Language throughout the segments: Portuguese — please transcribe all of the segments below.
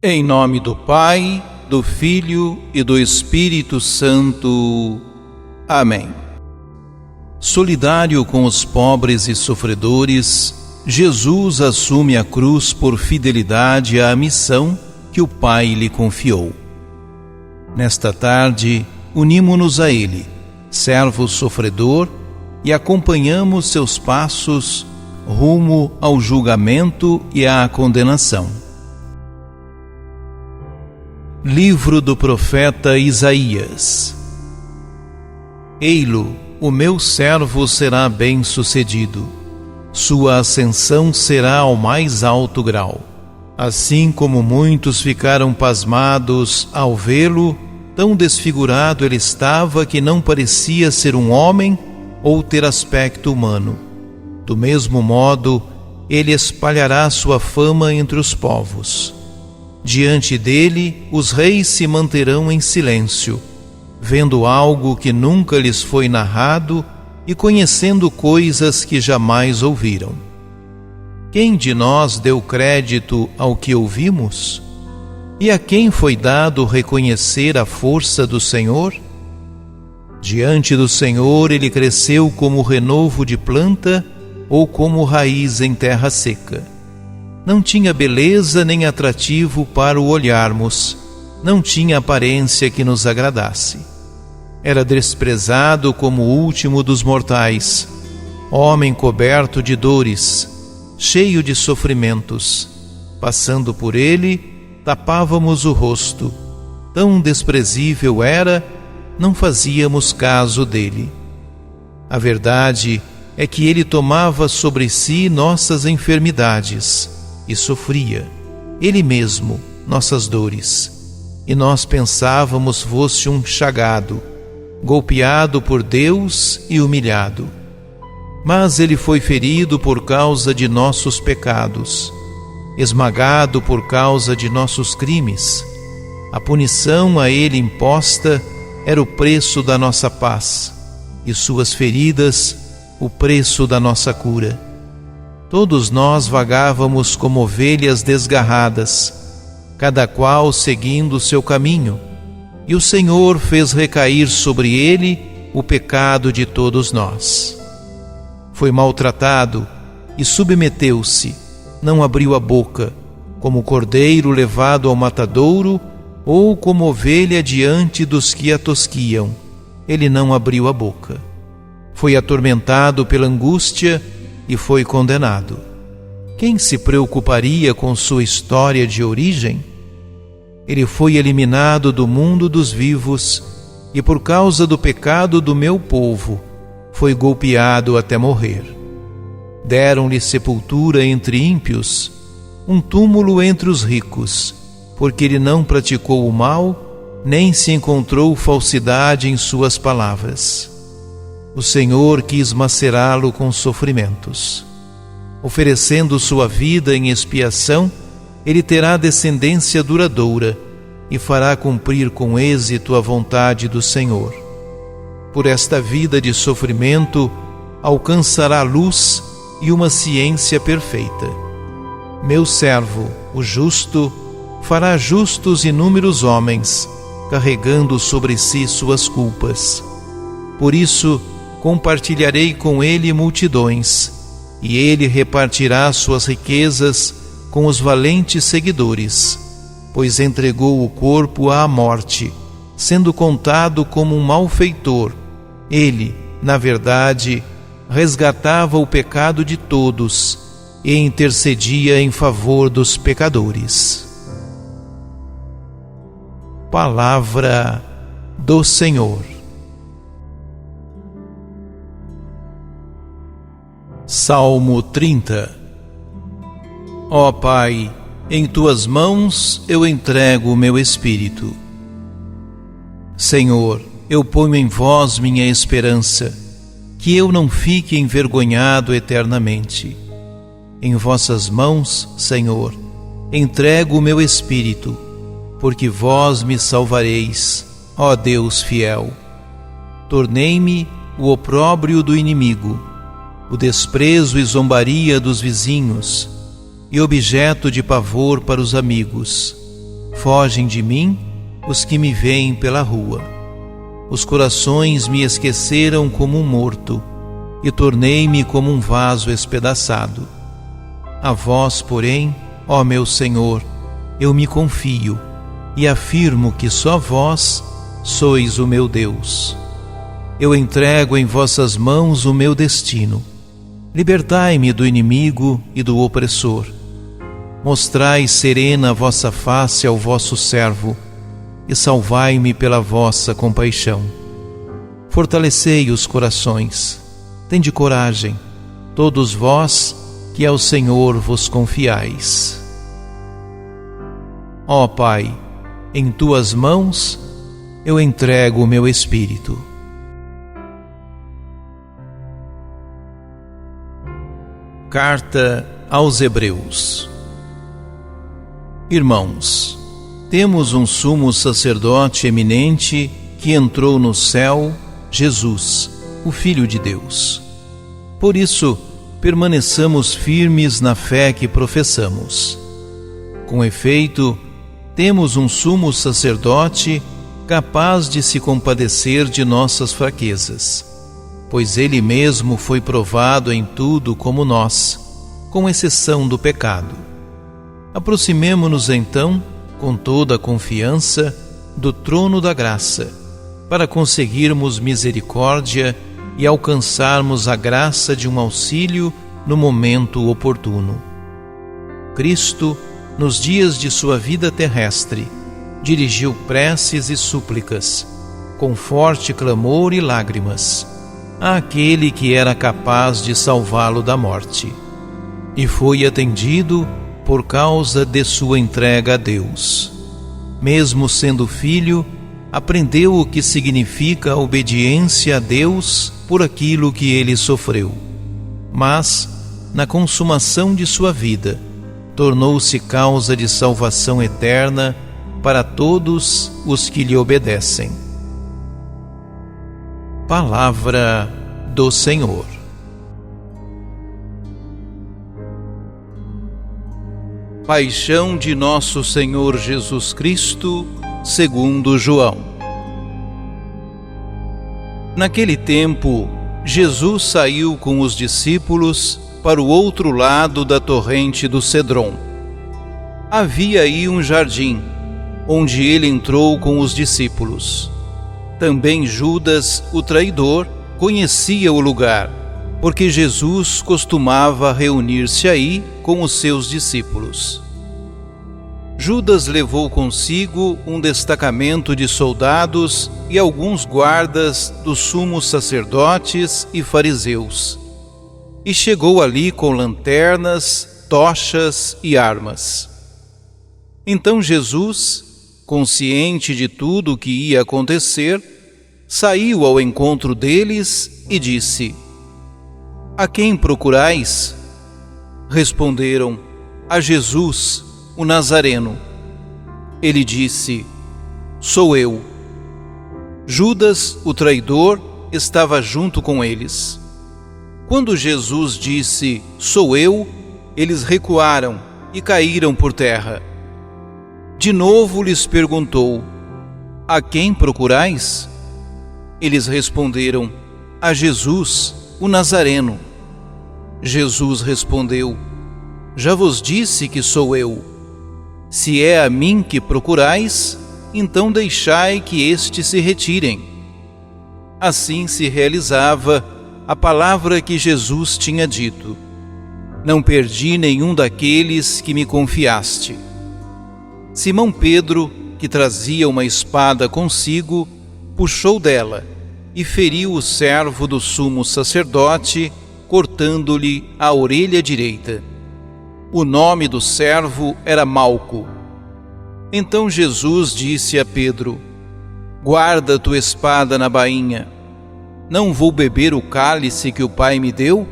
Em nome do Pai, do Filho e do Espírito Santo. Amém. Solidário com os pobres e sofredores, Jesus assume a cruz por fidelidade à missão que o Pai lhe confiou. Nesta tarde, unimo-nos a Ele, servo sofredor, e acompanhamos seus passos rumo ao julgamento e à condenação. Livro do profeta Isaías. Ei-lo, o meu servo será bem-sucedido. Sua ascensão será ao mais alto grau. Assim como muitos ficaram pasmados ao vê-lo, tão desfigurado ele estava que não parecia ser um homem ou ter aspecto humano. Do mesmo modo, ele espalhará sua fama entre os povos. Diante dele, os reis se manterão em silêncio, vendo algo que nunca lhes foi narrado e conhecendo coisas que jamais ouviram. Quem de nós deu crédito ao que ouvimos? E a quem foi dado reconhecer a força do Senhor? Diante do Senhor ele cresceu como renovo de planta ou como raiz em terra seca. Não tinha beleza nem atrativo para o olharmos, não tinha aparência que nos agradasse. Era desprezado como o último dos mortais, homem coberto de dores, cheio de sofrimentos. Passando por ele, tapávamos o rosto. Tão desprezível era, não fazíamos caso dele. A verdade é que ele tomava sobre si nossas enfermidades e sofria, ele mesmo, nossas dores. E nós pensávamos fosse um chagado, golpeado por Deus e humilhado. Mas ele foi ferido por causa de nossos pecados, esmagado por causa de nossos crimes. A punição a ele imposta era o preço da nossa paz, e suas feridas o preço da nossa cura. Todos nós vagávamos como ovelhas desgarradas, cada qual seguindo o seu caminho, e o Senhor fez recair sobre ele o pecado de todos nós. Foi maltratado e submeteu-se, não abriu a boca, como cordeiro levado ao matadouro, ou como ovelha diante dos que a tosquiam. Ele não abriu a boca. Foi atormentado pela angústia e foi condenado. Quem se preocuparia com sua história de origem? Ele foi eliminado do mundo dos vivos e por causa do pecado do meu povo foi golpeado até morrer. Deram-lhe sepultura entre ímpios, um túmulo entre os ricos, porque ele não praticou o mal, nem se encontrou falsidade em suas palavras. O Senhor quis macerá-lo com sofrimentos. Oferecendo sua vida em expiação, ele terá descendência duradoura e fará cumprir com êxito a vontade do Senhor. Por esta vida de sofrimento, alcançará luz e uma ciência perfeita. Meu servo, o justo, fará justos inúmeros homens, carregando sobre si suas culpas. Por isso, compartilharei com ele multidões, e ele repartirá suas riquezas com os valentes seguidores, pois entregou o corpo à morte, sendo contado como um malfeitor. Ele, na verdade, resgatava o pecado de todos e intercedia em favor dos pecadores. Palavra do Senhor. Salmo 30. Ó Pai, em Tuas mãos eu entrego o meu espírito. Senhor, eu ponho em Vós minha esperança, que eu não fique envergonhado eternamente. Em Vossas mãos, Senhor, entrego o meu espírito, porque Vós me salvareis, ó Deus fiel. Tornei-me o opróbrio do inimigo, o desprezo e zombaria dos vizinhos, e objeto de pavor para os amigos. Fogem de mim os que me veem pela rua. Os corações me esqueceram como um morto, e tornei-me como um vaso espedaçado. A vós, porém, ó meu Senhor, eu me confio, e afirmo que só vós sois o meu Deus. Eu entrego em vossas mãos o meu destino. Libertai-me do inimigo e do opressor. Mostrai serena a vossa face ao vosso servo, e salvai-me pela vossa compaixão. Fortalecei os corações. Tende coragem, todos vós que ao Senhor vos confiais. Ó Pai, em tuas mãos eu entrego o meu espírito. Carta aos Hebreus. Irmãos, temos um sumo sacerdote eminente que entrou no céu, Jesus, o Filho de Deus. Por isso, permaneçamos firmes na fé que professamos. Com efeito, temos um sumo sacerdote capaz de se compadecer de nossas fraquezas, pois ele mesmo foi provado em tudo como nós, com exceção do pecado. Aproximemo-nos então, com toda a confiança, do trono da graça, para conseguirmos misericórdia e alcançarmos a graça de um auxílio no momento oportuno. Cristo, nos dias de sua vida terrestre, dirigiu preces e súplicas, com forte clamor e lágrimas, àquele que era capaz de salvá-lo da morte, e foi atendido por causa de sua entrega a Deus. Mesmo sendo filho, aprendeu o que significa a obediência a Deus por aquilo que ele sofreu. Mas, na consumação de sua vida, tornou-se causa de salvação eterna para todos os que lhe obedecem. Palavra do Senhor. Paixão de nosso Senhor Jesus Cristo, segundo João. Naquele tempo, Jesus saiu com os discípulos para o outro lado da torrente do Cedron. Havia aí um jardim, onde ele entrou com os discípulos. Também Judas, o traidor, conhecia o lugar, porque Jesus costumava reunir-se aí com os seus discípulos. Judas levou consigo um destacamento de soldados e alguns guardas dos sumos sacerdotes e fariseus, e chegou ali com lanternas, tochas e armas. Então Jesus, consciente de tudo o que ia acontecer, saiu ao encontro deles e disse: A quem procurais? Responderam: A Jesus, o Nazareno. Ele disse: Sou eu. Judas, o traidor, estava junto com eles. Quando Jesus disse: Sou eu, eles recuaram e caíram por terra. De novo lhes perguntou: A quem procurais? Eles responderam: A Jesus, o Nazareno. Jesus respondeu: Já vos disse que sou eu. Se é a mim que procurais, então deixai que estes se retirem. Assim se realizava a palavra que Jesus tinha dito: Não perdi nenhum daqueles que me confiaste. Simão Pedro, que trazia uma espada consigo, puxou dela e feriu o servo do sumo sacerdote, cortando-lhe a orelha direita. O nome do servo era Malco. Então Jesus disse a Pedro: Guarda tua espada na bainha. Não vou beber o cálice que o Pai me deu?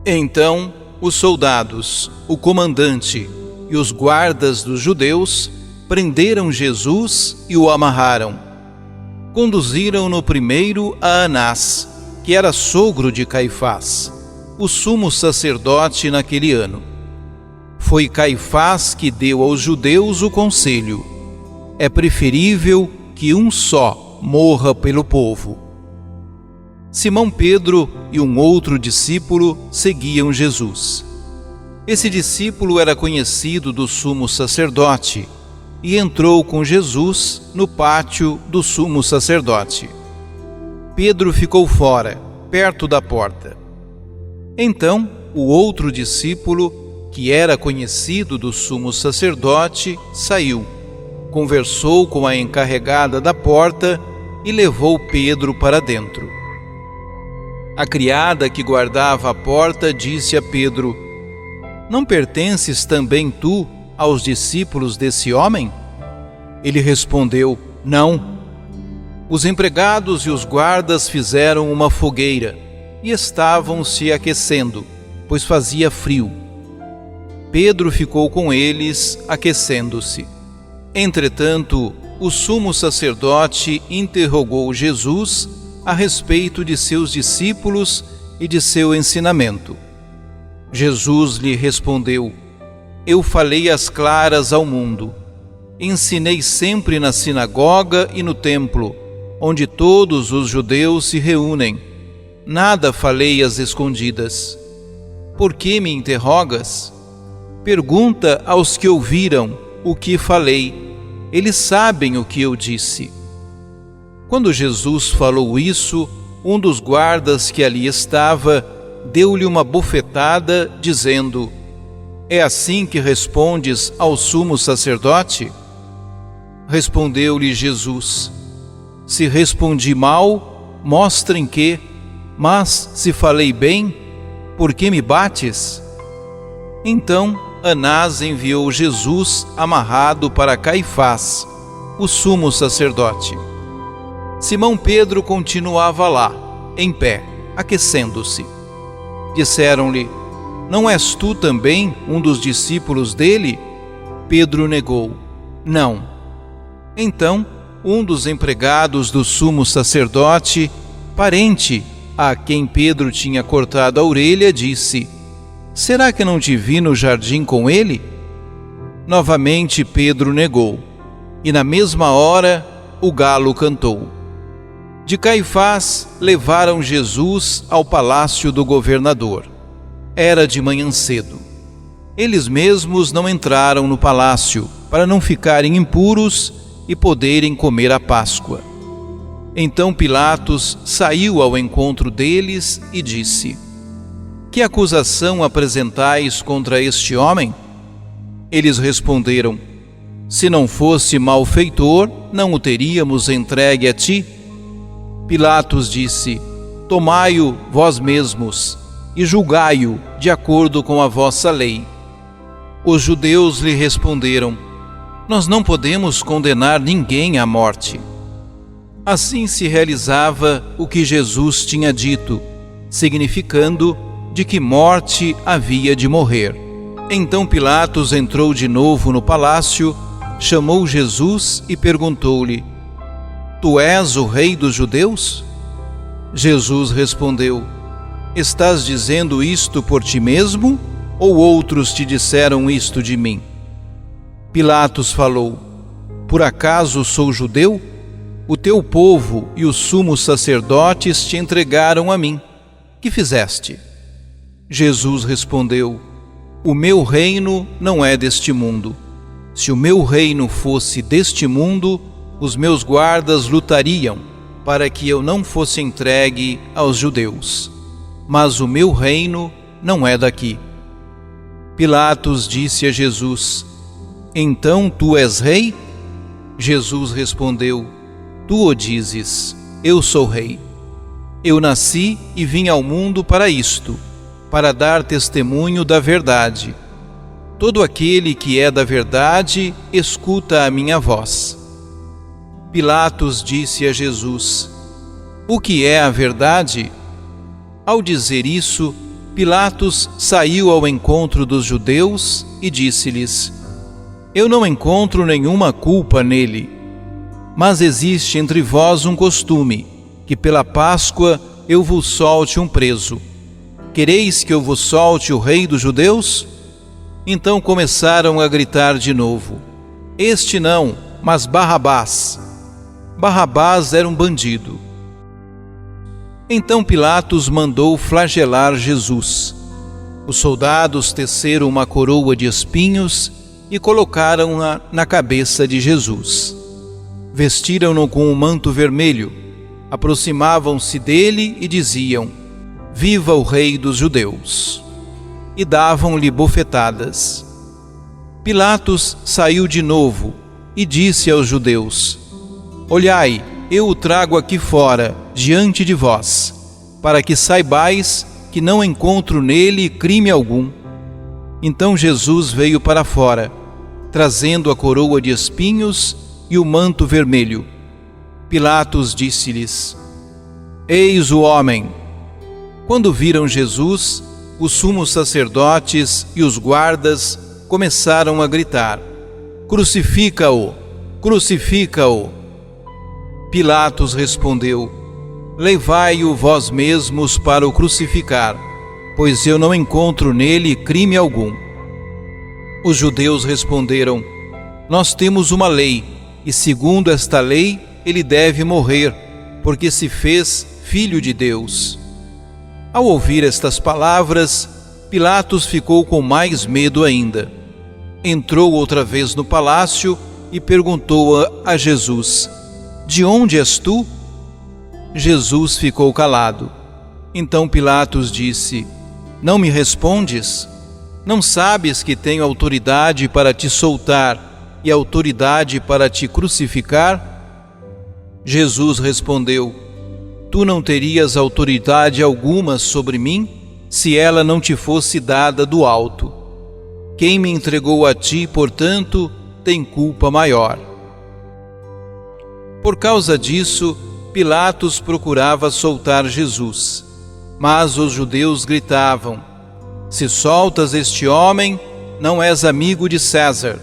Então os soldados, o comandante e os guardas dos judeus prenderam Jesus e o amarraram. Conduziram-no primeiro a Anás, que era sogro de Caifás, o sumo sacerdote naquele ano. Foi Caifás que deu aos judeus o conselho: é preferível que um só morra pelo povo. Simão Pedro e um outro discípulo seguiam Jesus. Esse discípulo era conhecido do sumo sacerdote e entrou com Jesus no pátio do sumo sacerdote. Pedro ficou fora, perto da porta. Então, o outro discípulo, que era conhecido do sumo sacerdote, saiu, conversou com a encarregada da porta e levou Pedro para dentro. A criada que guardava a porta disse a Pedro: não pertences também tu aos discípulos desse homem? Ele respondeu: não. Os empregados e os guardas fizeram uma fogueira e estavam se aquecendo, pois fazia frio. Pedro ficou com eles, aquecendo-se. Entretanto, o sumo sacerdote interrogou Jesus a respeito de seus discípulos e de seu ensinamento. Jesus lhe respondeu: eu falei às claras ao mundo. Ensinei sempre na sinagoga e no templo, onde todos os judeus se reúnem. Nada falei às escondidas. Por que me interrogas? Pergunta aos que ouviram o que falei. Eles sabem o que eu disse. Quando Jesus falou isso, um dos guardas que ali estava deu-lhe uma bofetada, dizendo: é assim que respondes ao sumo sacerdote? Respondeu-lhe Jesus: se respondi mal, mostrem que, mas se falei bem, por que me bates? Então Anás enviou Jesus amarrado para Caifás, o sumo sacerdote. Simão Pedro continuava lá, em pé, aquecendo-se. Disseram-lhe: não és tu também um dos discípulos dele? Pedro negou: não. Então, um dos empregados do sumo sacerdote, parente a quem Pedro tinha cortado a orelha, disse: será que não te vi no jardim com ele? Novamente Pedro negou, e na mesma hora o galo cantou. De Caifás levaram Jesus ao palácio do governador. Era de manhã cedo. Eles mesmos não entraram no palácio, para não ficarem impuros e poderem comer a Páscoa. Então Pilatos saiu ao encontro deles e disse: que acusação apresentais contra este homem? Eles responderam: se não fosse malfeitor, não o teríamos entregue a ti. Pilatos disse: tomai-o vós mesmos e julgai-o de acordo com a vossa lei. Os judeus lhe responderam: nós não podemos condenar ninguém à morte. Assim se realizava o que Jesus tinha dito, significando de que morte havia de morrer. Então Pilatos entrou de novo no palácio, chamou Jesus e perguntou-lhe: tu és o rei dos judeus? Jesus respondeu: estás dizendo isto por ti mesmo, ou outros te disseram isto de mim? Pilatos falou: por acaso sou judeu? O teu povo e os sumos sacerdotes te entregaram a mim. Que fizeste? Jesus respondeu: o meu reino não é deste mundo. Se o meu reino fosse deste mundo, os meus guardas lutariam para que eu não fosse entregue aos judeus. Mas o meu reino não é daqui. Pilatos disse a Jesus: então tu és rei? Jesus respondeu: tu o dizes, eu sou rei. Eu nasci e vim ao mundo para isto, para dar testemunho da verdade. Todo aquele que é da verdade, escuta a minha voz. Pilatos disse a Jesus: o que é a verdade? Ao dizer isso, Pilatos saiu ao encontro dos judeus e disse-lhes: eu não encontro nenhuma culpa nele. Mas existe entre vós um costume, que pela Páscoa eu vos solte um preso. Quereis que eu vos solte o rei dos judeus? Então começaram a gritar de novo: Este não, mas Barrabás. Barrabás era um bandido. Então Pilatos mandou flagelar Jesus. Os soldados teceram uma coroa de espinhos e colocaram-na na cabeça de Jesus. Vestiram-no com um manto vermelho, aproximavam-se dele e diziam: Viva o Rei dos Judeus! E davam-lhe bofetadas. Pilatos saiu de novo e disse aos judeus: Olhai, eu o trago aqui fora, diante de vós, para que saibais que não encontro nele crime algum. Então Jesus veio para fora, trazendo a coroa de espinhos e o manto vermelho. Pilatos disse-lhes: Eis o homem. Quando viram Jesus, os sumos sacerdotes e os guardas começaram a gritar: Crucifica-o! Crucifica-o! Pilatos respondeu: Levai-o vós mesmos para o crucificar, pois eu não encontro nele crime algum. Os judeus responderam: Nós temos uma lei, e segundo esta lei ele deve morrer, porque se fez filho de Deus. Ao ouvir estas palavras, Pilatos ficou com mais medo ainda. Entrou outra vez no palácio e perguntou a Jesus: De onde és tu? Jesus ficou calado. Então Pilatos disse: Não me respondes? Não sabes que tenho autoridade para te soltar e autoridade para te crucificar? Jesus respondeu: Tu não terias autoridade alguma sobre mim, se ela não te fosse dada do alto. Quem me entregou a ti, portanto, tem culpa maior. Por causa disso, Pilatos procurava soltar Jesus, mas os judeus gritavam: Se soltas este homem, não és amigo de César.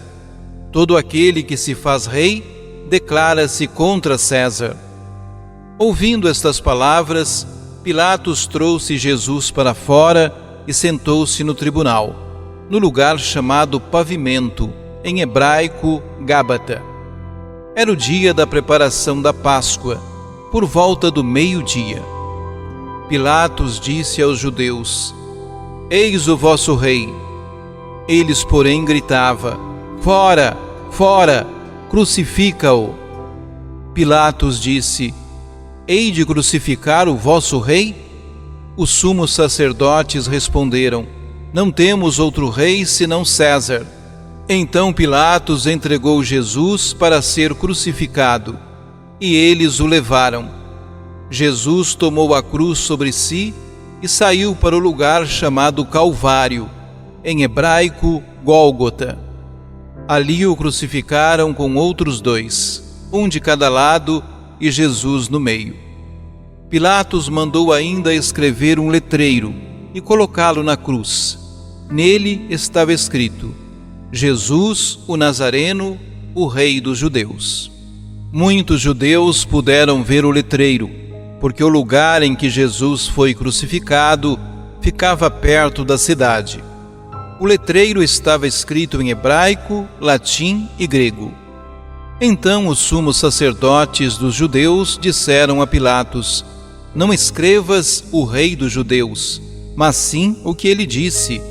Todo aquele que se faz rei declara-se contra César. Ouvindo estas palavras, Pilatos trouxe Jesus para fora e sentou-se no tribunal, no lugar chamado Pavimento, em hebraico Gábata. Era o dia da preparação da Páscoa, por volta do meio-dia. Pilatos disse aos judeus: Eis o vosso rei. Eles, porém, gritavam: Fora, fora, crucifica-o. Pilatos disse: Hei de crucificar o vosso rei? Os sumos sacerdotes responderam: Não temos outro rei senão César. Então Pilatos entregou Jesus para ser crucificado, e eles o levaram. Jesus tomou a cruz sobre si e saiu para o lugar chamado Calvário, em hebraico Gólgota. Ali o crucificaram com outros dois, um de cada lado e Jesus no meio. Pilatos mandou ainda escrever um letreiro e colocá-lo na cruz. Nele estava escrito: Jesus, o Nazareno, o Rei dos Judeus. Muitos judeus puderam ver o letreiro, porque o lugar em que Jesus foi crucificado ficava perto da cidade. O letreiro estava escrito em hebraico, latim e grego. Então os sumos sacerdotes dos judeus disseram a Pilatos: Não escrevas o Rei dos Judeus, mas sim o que ele disse: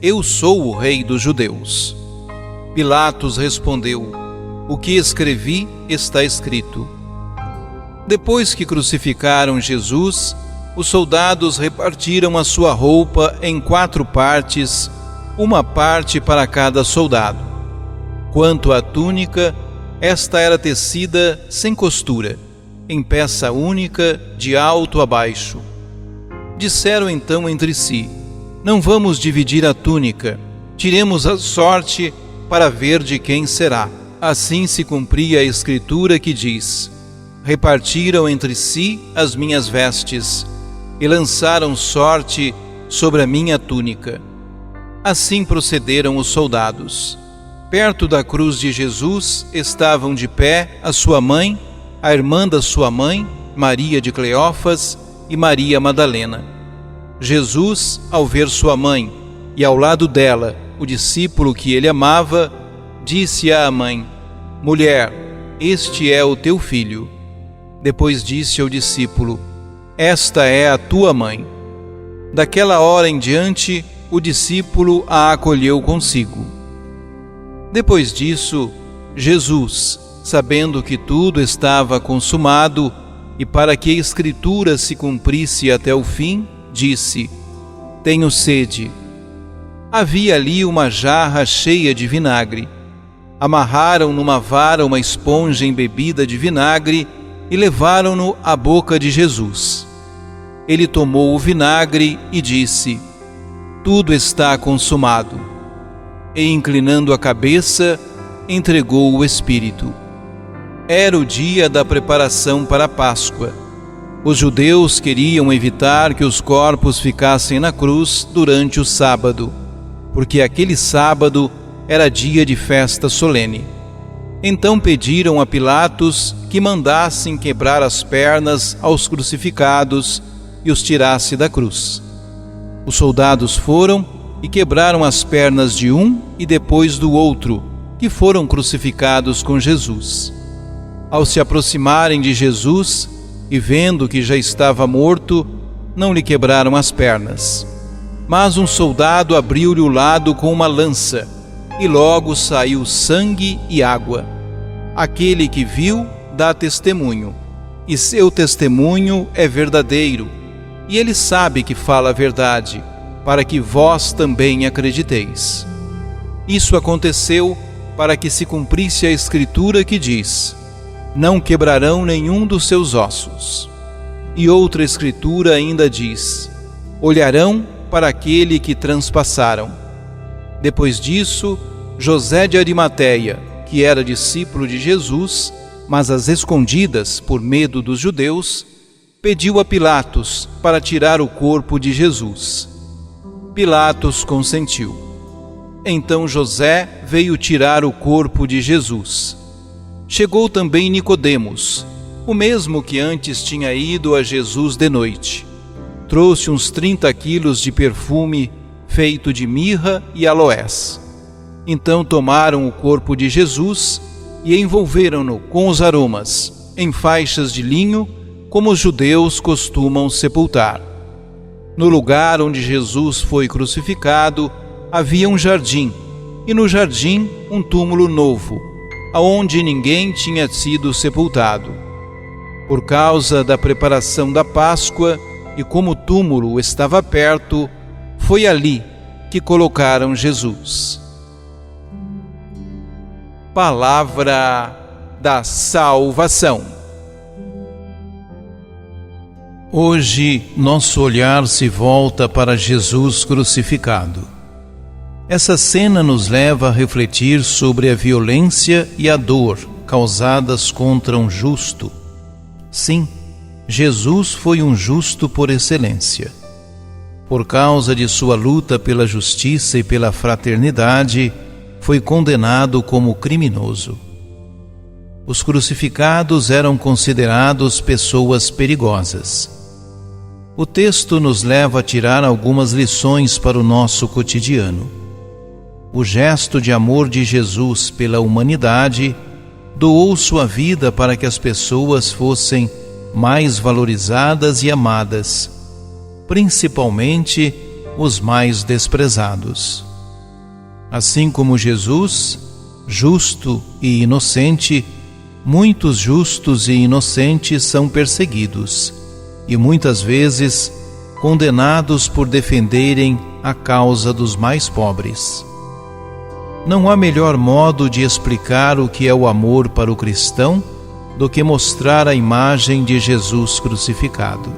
Eu sou o Rei dos Judeus. Pilatos respondeu: O que escrevi está escrito. Depois que crucificaram Jesus, os soldados repartiram a sua roupa em 4 partes, uma parte para cada soldado. Quanto à túnica, esta era tecida sem costura, em peça única, de alto a baixo. Disseram então entre si: Não vamos dividir a túnica, tiremos a sorte para ver de quem será. Assim se cumpria a escritura que diz: Repartiram entre si as minhas vestes e lançaram sorte sobre a minha túnica. Assim procederam os soldados. Perto da cruz de Jesus estavam de pé a sua mãe, a irmã da sua mãe, Maria de Cleófas, e Maria Madalena. Jesus, ao ver sua mãe, e ao lado dela, o discípulo que ele amava, disse à mãe: Mulher, este é o teu filho. Depois disse ao discípulo: Esta é a tua mãe. Daquela hora em diante, o discípulo a acolheu consigo. Depois disso, Jesus, sabendo que tudo estava consumado e para que a Escritura se cumprisse até o fim, disse: Tenho sede. Havia ali uma jarra cheia de vinagre. Amarraram numa vara uma esponja embebida de vinagre e levaram-no à boca de Jesus. Ele tomou o vinagre e disse: Tudo está consumado. E, inclinando a cabeça, entregou o Espírito. Era o dia da preparação para a Páscoa. Os judeus queriam evitar que os corpos ficassem na cruz durante o sábado, porque aquele sábado era dia de festa solene. Então pediram a Pilatos que mandassem quebrar as pernas aos crucificados e os tirasse da cruz. Os soldados foram e quebraram as pernas de um e depois do outro, que foram crucificados com Jesus. Ao se aproximarem de Jesus e vendo que já estava morto, não lhe quebraram as pernas. Mas um soldado abriu-lhe o lado com uma lança, e logo saiu sangue e água. Aquele que viu dá testemunho, e seu testemunho é verdadeiro, e ele sabe que fala a verdade, para que vós também acrediteis. Isso aconteceu para que se cumprisse a Escritura que diz: Não quebrarão nenhum dos seus ossos. E outra Escritura ainda diz: Olharão para aquele que transpassaram. Depois disso, José de Arimateia, que era discípulo de Jesus, mas às escondidas por medo dos judeus, pediu a Pilatos para tirar o corpo de Jesus. Pilatos consentiu. Então José veio tirar o corpo de Jesus. Chegou também Nicodemos, o mesmo que antes tinha ido a Jesus de noite. Trouxe uns 30 quilos de perfume feito de mirra e aloés. Então tomaram o corpo de Jesus e envolveram-no com os aromas, em faixas de linho, como os judeus costumam sepultar. No lugar onde Jesus foi crucificado, havia um jardim, e no jardim um túmulo novo, aonde ninguém tinha sido sepultado. Por causa da preparação da Páscoa, e como o túmulo estava perto, foi ali que colocaram Jesus. Palavra da salvação. Hoje, nosso olhar se volta para Jesus crucificado. Essa cena nos leva a refletir sobre a violência e a dor causadas contra um justo. Sim, Jesus foi um justo por excelência. Por causa de sua luta pela justiça e pela fraternidade, foi condenado como criminoso. Os crucificados eram considerados pessoas perigosas. O texto nos leva a tirar algumas lições para o nosso cotidiano. O gesto de amor de Jesus pela humanidade doou sua vida para que as pessoas fossem mais valorizadas e amadas, principalmente os mais desprezados. Assim como Jesus, justo e inocente, muitos justos e inocentes são perseguidos e muitas vezes condenados por defenderem a causa dos mais pobres. Não há melhor modo de explicar o que é o amor para o cristão do que mostrar a imagem de Jesus crucificado.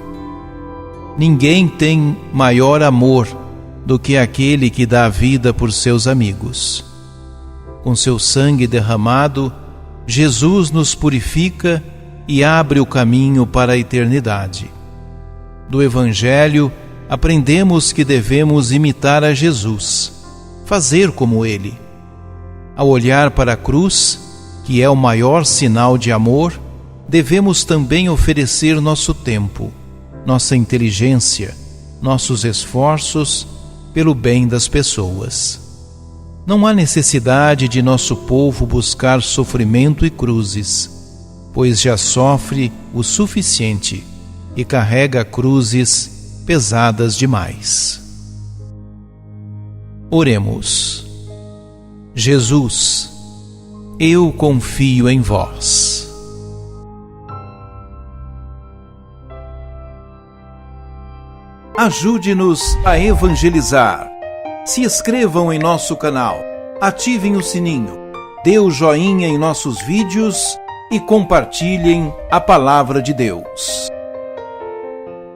Ninguém tem maior amor do que aquele que dá a vida por seus amigos. Com seu sangue derramado, Jesus nos purifica e abre o caminho para a eternidade. Do Evangelho, aprendemos que devemos imitar a Jesus, fazer como Ele. Ao olhar para a cruz, que é o maior sinal de amor, devemos também oferecer nosso tempo, nossa inteligência, nossos esforços pelo bem das pessoas. Não há necessidade de nosso povo buscar sofrimento e cruzes, pois já sofre o suficiente e carrega cruzes pesadas demais. Oremos. Jesus, eu confio em vós. Ajude-nos a evangelizar. Se inscrevam em nosso canal, ativem o sininho, dê o joinha em nossos vídeos e compartilhem a palavra de Deus.